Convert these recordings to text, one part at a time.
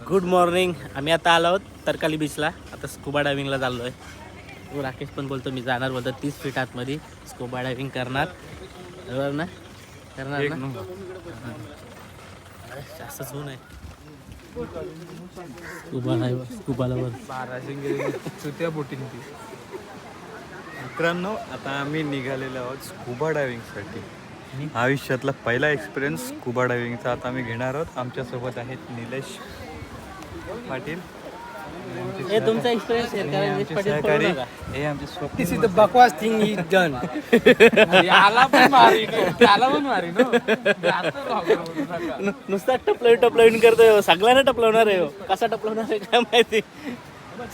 Good morning. आम्ही आता आलो आहोत तरकाली बीचला. आता स्कुबा डायव्हिंगला चाललो आहे. राकेश पण बोलतो मी जाणार, बोलतो 30 फीट आतमध्ये स्कुबा डायव्हिंग करणार. बरोबर ना? करणार ना? जास्तच ऊन आहे. स्कुबाला वर 1200 बोटिंग ती. मित्रांनो, आता आम्ही निघालेलो आहोत स्कुबा डायव्हिंगसाठी. आयुष्यातला पहिला एक्सपिरियन्स स्कुबा डायव्हिंगचा आता आम्ही घेणार आहोत. आमच्यासोबत आहेत निलेश पाटील. हे तुमचा एक्सपिरियन्स शेअर करा. निलेश पाटील सहकारी बोलू नका. हे आमचे स्वप्न. This is the bakwas thing is done. याला पण मारी त्याला पण मारी नुसता टपलवीन करतोय. सगळ्यांना टपलवणार आहे. कसा टपलवणार आहे काय माहिती.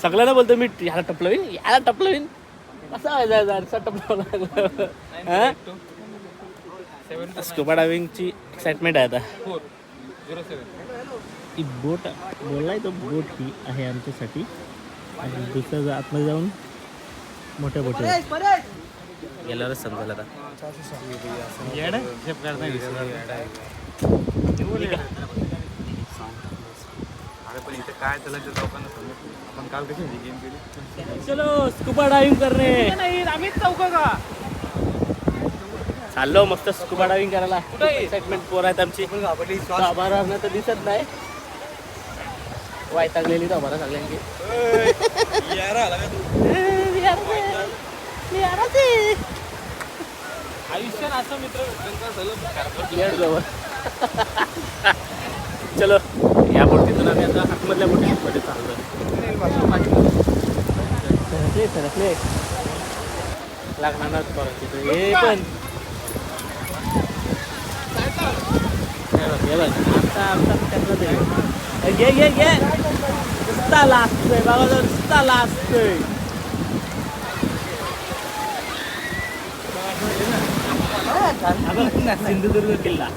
सगळ्यांना बोलतो मी याला टपलवीन कसा व्हायचा टपलवणार. स्कुबा डायव्हिंगची एक्साइटमेंट आहे आता. ती बोट बोललाय तो बोट ही आहे आमच्यासाठी. आणि दुसऱ्या आतमध्ये जाऊन मोठ्या बोटी गेल्यावरच समजेल आता. पण इथे काय त्याला लोकांना समजत. आपण काल कशी गेम केली. चलो स्कुबा डायव्हिंग करणे. आम्हीच चौक का चाललो मस्त स्कुबा डायव्हिंग करायला. एक्साइटमेंट पोर आहेत आमची. आभारा तर दिसत नाही. वायतागलेली आभारा सगळ्यांची. आयुष्यात असं मित्र चलो या बोटीतून आम्ही आता आतमधल्या बोटीमध्ये चाललो. सरकले लागणार परत हे पण घे नुसता लाजतोय बाबा. नुसता लाजतोय. सिंधुदुर्ग किल्ला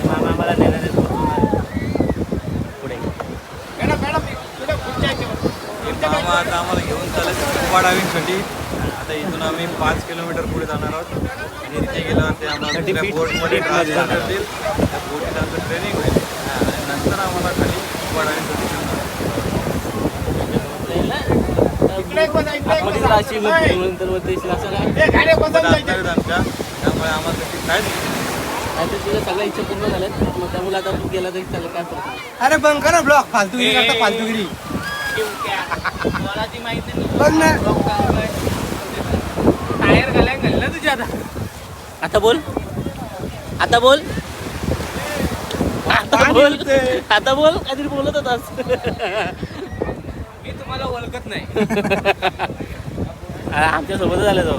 मामा आम्हाला नेणार आहे पुढे. मामा आता आम्हाला घेऊन चालायचं स्कुबा डायव्हिंगसाठी. आता इथून आम्ही 5 किलोमीटर पुढे जाणार आहोत. आणि तिथे गेल्यावर ते आम्हाला दुसऱ्या बोटमध्ये ट्रान्सफर करतील. त्या बोटीत आमचं ट्रेनिंग होईल. आणि नंतर आम्हाला खाली स्कुबा डायव्हिंगसाठी घेऊन आमच्या. त्यामुळे आम्हाला त्याची काहीच तुझ्या सगळ्या इच्छा पूर्ण झाल्यात. मग त्यामुळे आता तू गेला तरी चालेल. काय फरक अरे बंद करा ब्लॉक. फालतूगिरी करता फालतूगिरी. बघ ना टायर घालला तुझ्या आता. आता बोल. काहीतरी बोलत होतास. मी तुम्हाला ओळखत नाही. आमच्या सोबतच आले तो.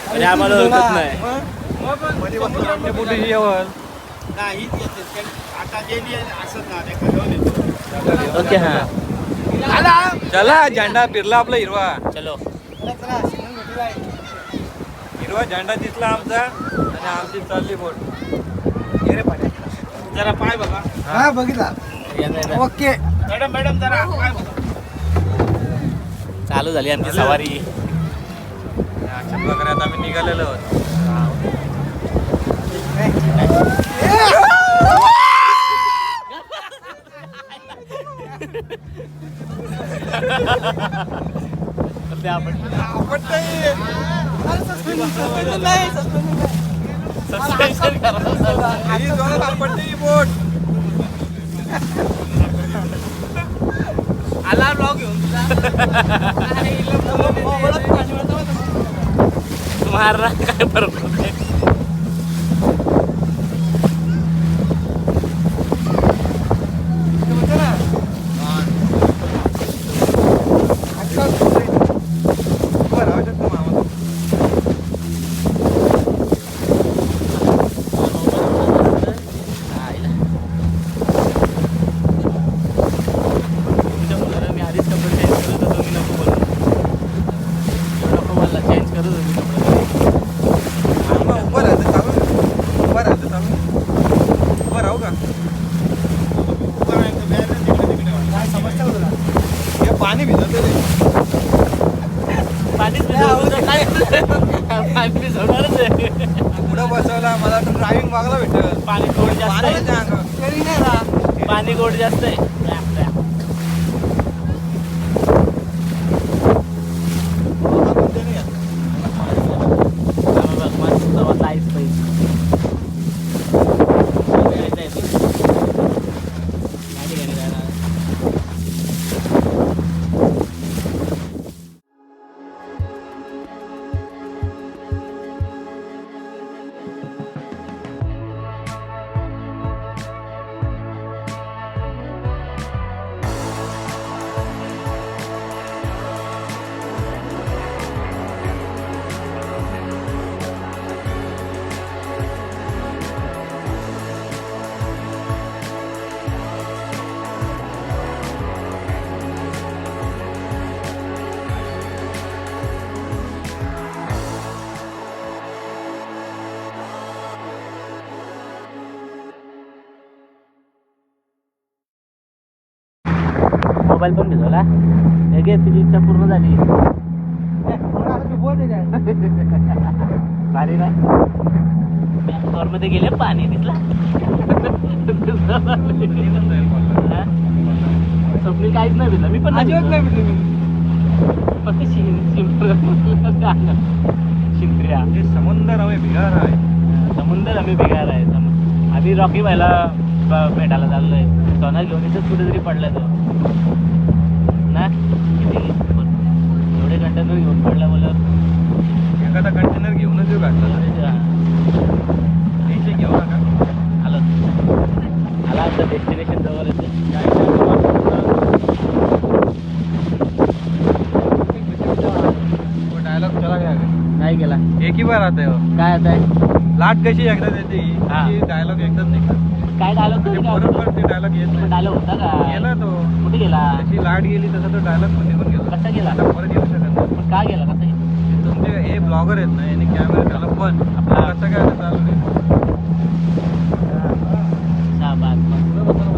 म्हणजे आम्हाला ओळखत नाही. बोटीची जेवण. ओके हा चला झेंडा फिरला आपला हिरवा. चलो. हिरवा झेंडा दिसला आमचा. आणि आमची चालली बोट. जरा पाय बघा. हा बघितला. ओके मॅडम जरा पाय बघा. चालू झाली आमची सवारी. अशा प्रकारे आता आम्ही निघालेलो आहोत. बोट आला ब्लॉग घेऊन तुम्हाला काय फरक पडतोय. पाणी भिजत पाणीच पाणी भिजवणारच आहे. पुढं बसवला मला तर ड्रायव्हिंग बघायला भेटल. पाणी गोड जास्त आहे. तरी नाही राहा. पाणी गोड जास्त आहे. मस्त आईस पाहिजे. मोबाईल पण भिजवला. हे घे, तुझी इच्छा पूर्ण झाली. भारी ना. मध्ये गेले पाणी तिथला. स्वप्नी काहीच नाही भिजला. मी पण अजिबात नाही भेटले मी. फक्त शिंत्र्या. हे समुंदर हवे बिहार आहे. समुंदर आम्ही बिगार आहे. आम्ही रॉकी व्हायला भेटायला चाललोय. सोना घेऊन इथंच कुठेतरी पडलाय तो ना. किती एवढे कंटेनर घेऊन पडला मला. एखादा कंटेनर घेऊनच येऊ घातला. टेन्शन घेऊ नका. आला आता डेस्टिनेशन जवळ येते. डायलॉग चला गया काय केला. एक ही बार आता है वो. काय आता आहे. लाट कशी एकदा देते हा. डायलॉग एकदाच निघतात. काय डायलॉग बरोबर ते डायलॉग येत नाही. डायलॉग होता का. गेला तो. कुठे गेला. जशी लाट गेली तसा तो डायलॉग पण निघून गेला. कसा गेला. आता परत येऊ शकत नाही. पण का गेला. कसा गेला. तुमचे हे ब्लॉगर आहेत ना यांनी कॅमेरा त्याला पण आपला कसं काय आता चालू नाही.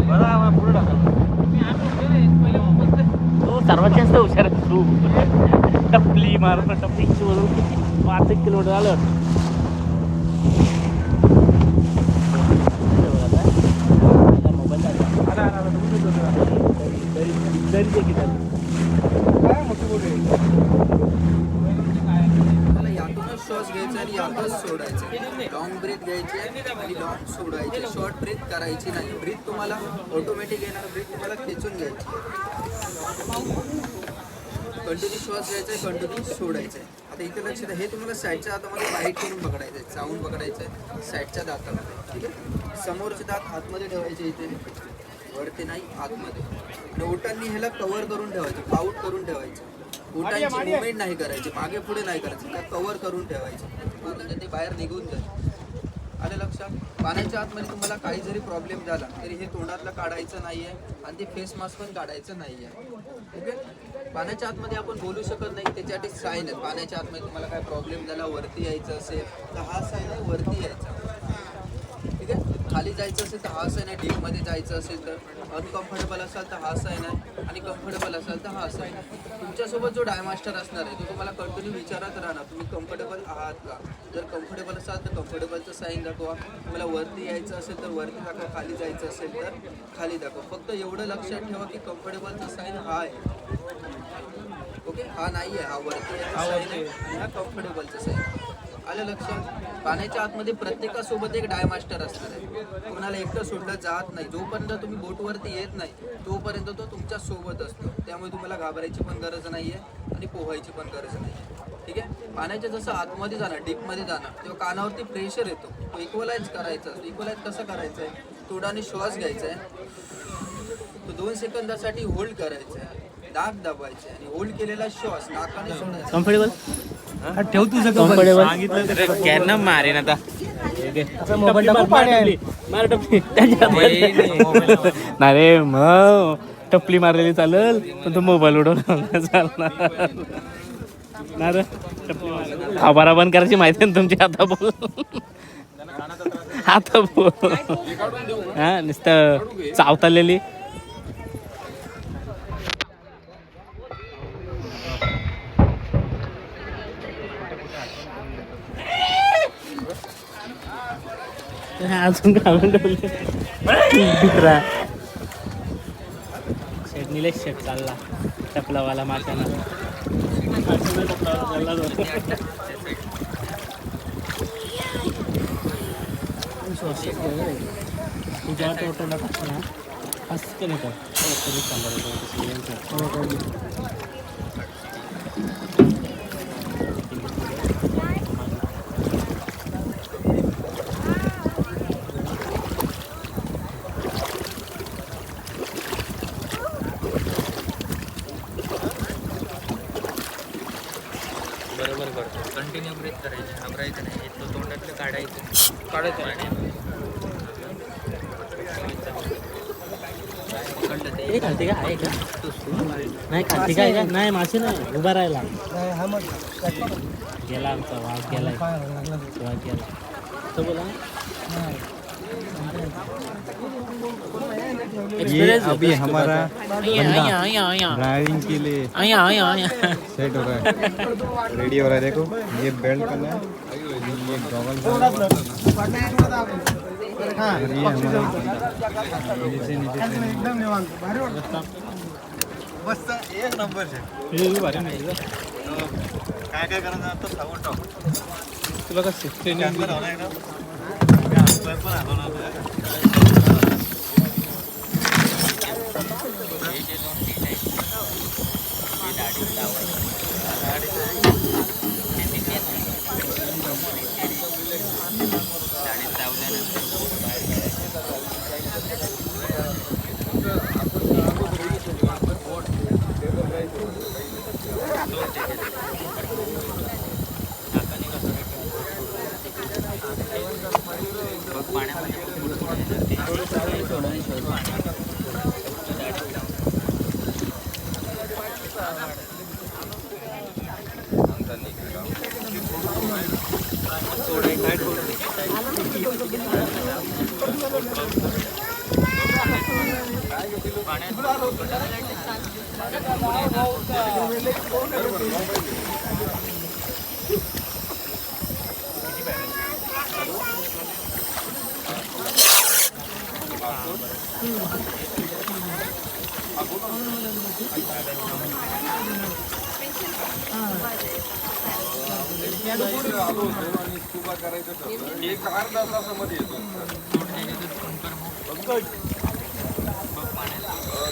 बरं आम्हाला पुढे टाकायला. तू सर्वात जास्त हुशार आहे. तू टपली मारून टपलीची वरून 5-1 किलोमीटर आलं. मोबाईल मला यातूनच श्वास घ्यायचा आणि यातच सोडायचं. लॉंग ब्रीथ घ्यायची आणि लॉंग सोडायची. शॉर्ट ब्रीथ करायची नाही. ब्रीथ तुम्हाला ऑटोमॅटिक येणार. ब्रीथ तुम्हाला खेचून घ्यायची. कंटिन्यू श्वास घ्यायचा आहे. कंटिन्यू सोडायचं आहे. आता इथे लक्ष द्या. हे तुम्हाला साईडच्या हातामध्ये बाईट करून पकडायचं आहे. चावून पकडायचं आहे साईडच्या दातामध्ये. ठीक आहे. समोरचे दात आतमध्ये ठेवायचे. इथे वरती नाही आतमध्ये. आणि ओटांनी ह्याला कव्हर करून ठेवायचं. पाऊट करून ठेवायचं. ओटांची मुवमेंट नाही करायची. मागे पुढे नाही करायचं. त्या कव्हर करून ठेवायचं. म्हणजे ते बाहेर निघून जाईल. आलं लक्षात. पाण्याच्या आतमध्ये तुम्हाला काही जरी प्रॉब्लेम झाला तरी हे तोंडातलं काढायचं नाही आहे आणि ते फेस मास्क पण काढायचं नाही आहे. ओके. पाण्याच्या आतमध्ये आपण बोलू शकत नाही. त्याच्यासाठी साईन आहेत. पाण्याच्या आतमध्ये तुम्हाला काय प्रॉब्लेम झाला वरती यायचं असेल तर हा साईन आहे वरती यायचा. ठीक आहे. खाली जायचं असेल तर हा साईन आहे. डीपमध्ये जायचं असेल तर अनकम्फर्टेबल असाल तर हा साईन आहे आणि कम्फर्टेबल असाल तर हा साईन आहे. तुमच्यासोबत जो डायमास्टर असणार आहे तो तुम्हाला कंटिन्यू विचारत राहणार तुम्ही कम्फर्टेबल आहात का. जर कम्फर्टेबल असाल तर कम्फर्टेबलचं साईन दाखवा. तुम्हाला वरती यायचं असेल तर वरती दाखवा. खाली जायचं असेल तर खाली दाखवा. फक्त एवढं लक्षात ठेवा की कम्फर्टेबलचा साईन हा आहे. ओके. हा नाही आहे. हा वरती यायचा साईन आहे आणि हा कम्फर्टेबलचा साईन आहे. आलं लक्षात. पाण्याच्या आतमध्ये प्रत्येकासोबत एक डायमास्टर असणार आहे. कोणाला एकटं सोडलं जात नाही. जोपर्यंत तुम्ही बोटवरती येत नाही तोपर्यंत तो तुमच्या सोबत असतो. त्यामुळे तुम्हाला घाबरायची पण गरज नाही आहे आणि पोहायची पण गरज नाही आहे. ठीक आहे. पाण्याच्या जसं आतमध्ये जाणार डीपमध्ये जाणार तेव्हा कानावरती प्रेशर येतो. तो इक्वलाइज करायचा असतो. इक्वलाइज कसं करायचं आहे. तोंडाने श्वास घ्यायचा आहे. तो 2 सेकंदासाठी होल्ड करायचा आहे. नाक दाबायचे आणि होल्ड केलेला श्वास नाकाने सोडायचा. कम्फर्टेबल ठेव तुझं कम्फर्टेबल. सांगितलं कॅन मारेन आता. मोबाईल टाकून पाणी आहे. मार टपली. नाही रे मग टपली मारलेली चालेल पण तो मोबाईल उडवून चालणार ना रे. आभारा बंद करायची माहिती ना तुमची. आता बोल. आता बोल. हा नुसतं चावतालेली. अजून काढून ठेवले दुसरा शेट निलेश शेट चालला टपलावाला माशाना टपलावाला चालला तुझ्या टोटलला टाकला असं नाही बरोबर करतो कंटिन्यू ब्रेक करायचे घाबरायचं नाही तो तोंडातलं काढायचं नाही खालती का आहे का नाही खालती काय का नाही मासे नाही उभा राहिला गेला आमचा वाघ गेलाय वाघ गेला तो बोला ये अभी हमारा ड्राइविंग के लिए सेट हो रहा है रेडी हो रहा है देखो ये बेल्ट करना है ये गॉगल और ये हमारा नीचे बस एक नंबर काय काय करायचं आता सांगून टाक तुला कसं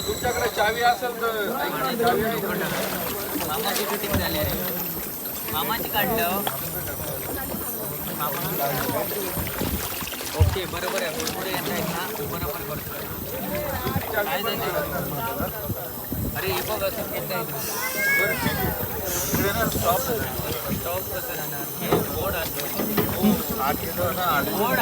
तुमच्याकडे चावी असेल तर मामाची शूटिंग झाली रे मामाची काढलं ओके बरोबर आहे पुढे येत आहे ना बरोबर करतोय अरे हे बघ असं घेत स्टॉप कसं राहणार हे बोर्ड बोर्ड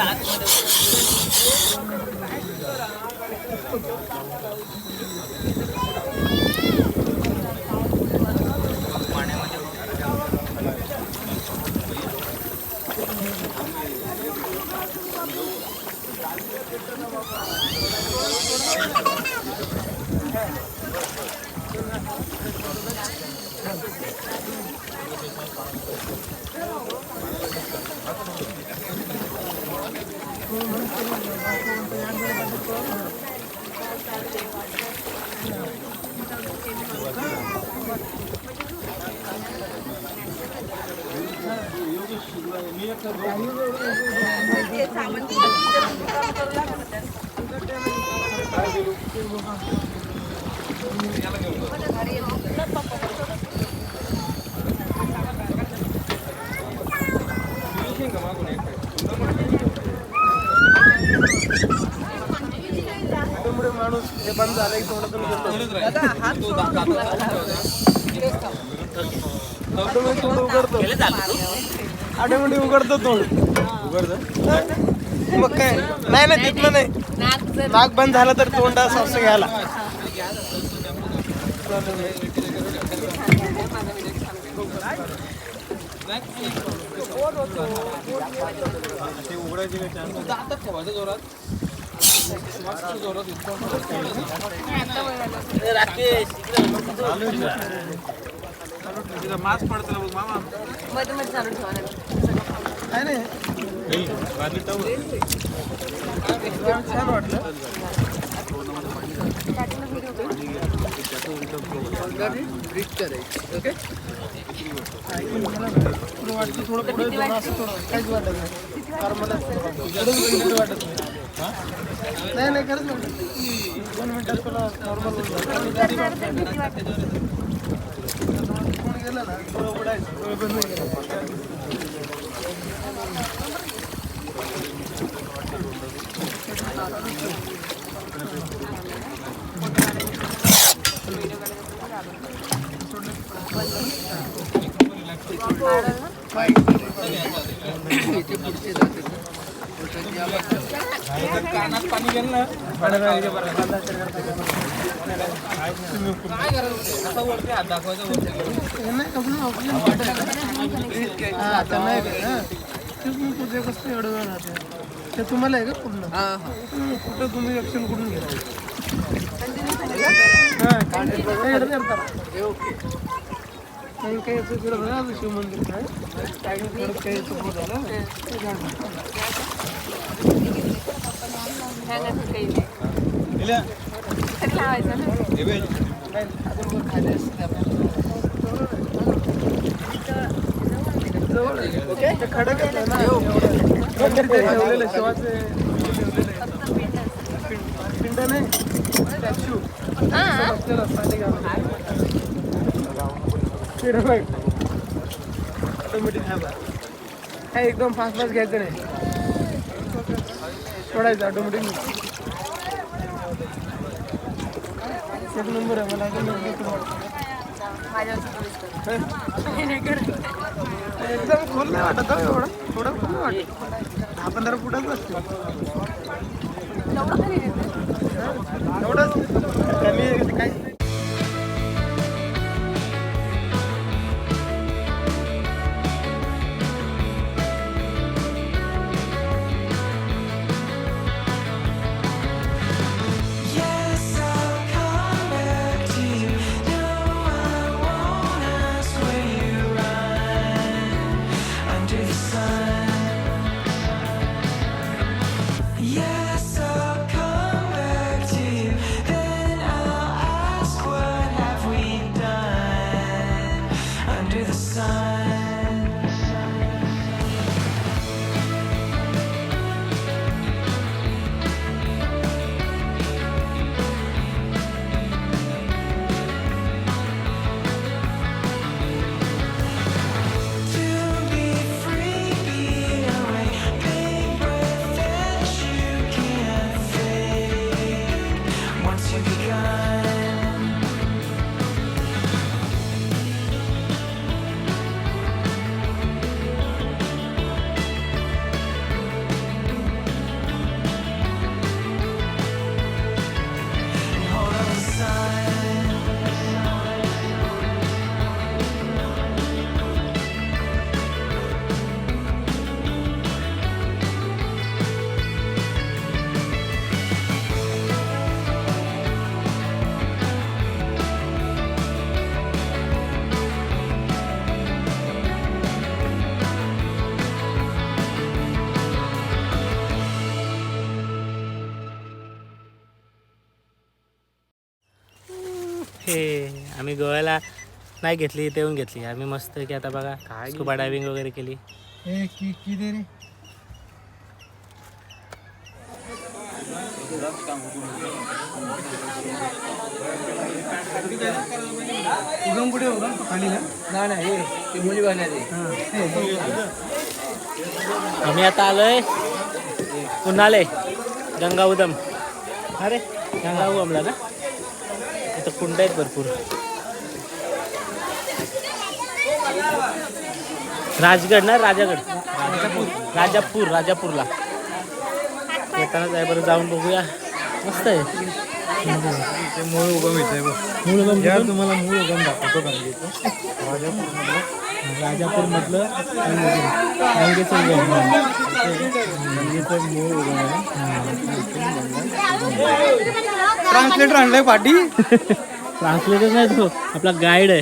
माणूस हे बंद झालं ऑटोमॅटिक उघडतो तोंड मग काय नाही नाही तिथलं नाही नाक बंद झालं तर तोंड असं घ्यायला मास्क पडतो मामा मध्ये मध्ये चालू ठेवा छान वाटलं. ब्रीथ करायची. ओके. पुढं वाटतं थोडं पुढे जाऊन असं थोडं काहीच वाटत नाही. कारण मला पुढं वाटत नाही. नाही खरंच वाटत 2 मिनिटात तुला नॉर्मल होऊन गेलं ना थोडं उडायचं डोळे बंद नाही केलं. इथे पुढचे जाते. कानात पाणी गेलं ना एवढं वेळ राहते ते तुम्हाला आहे का पूर्ण कुठं तुम्ही ऍक्शन कुठून घ्या काही शिव मंदिर काही खडक ठेवलेलं शिवाचे पिंड नाही स्टॅच्यू ऑटोमॅटिक काय एकदम फास्ट घ्यायचं नाही सोडायचं ऑटोमॅटिक. एक नंबर आहे मला एकदम खोल नाही वाटत एवढं थोडं खोल नाही वाटत 10-15 फुटाच असते एवढंच कमी काहीच नाही. आम्ही गोव्याला नाही घेतली इथे येऊन घेतली आम्ही मस्त की आता बघा स्कुबा डायव्हिंग वगैरे केली. उगम कुठे होता खाली ना नाही हे मुली आम्ही आता आलोय पुन्हाले गंगा उदम. अरे गंगा उगमला ना इथं कुंड आहेत भरपूर. राजगड ना राजापूरला येताना जाय बरं जाऊन बघूया मस्त आहे. मूळ उगम इथे मूळ उगम तुम्हाला मूळ उगम दाखवतो राजापूर मधलं मूळ उगम आहे. ट्रान्सलेटर आणलाय पाठी. ट्रान्सलेटर नाही तो आपला गाईड आहे.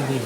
मध्ये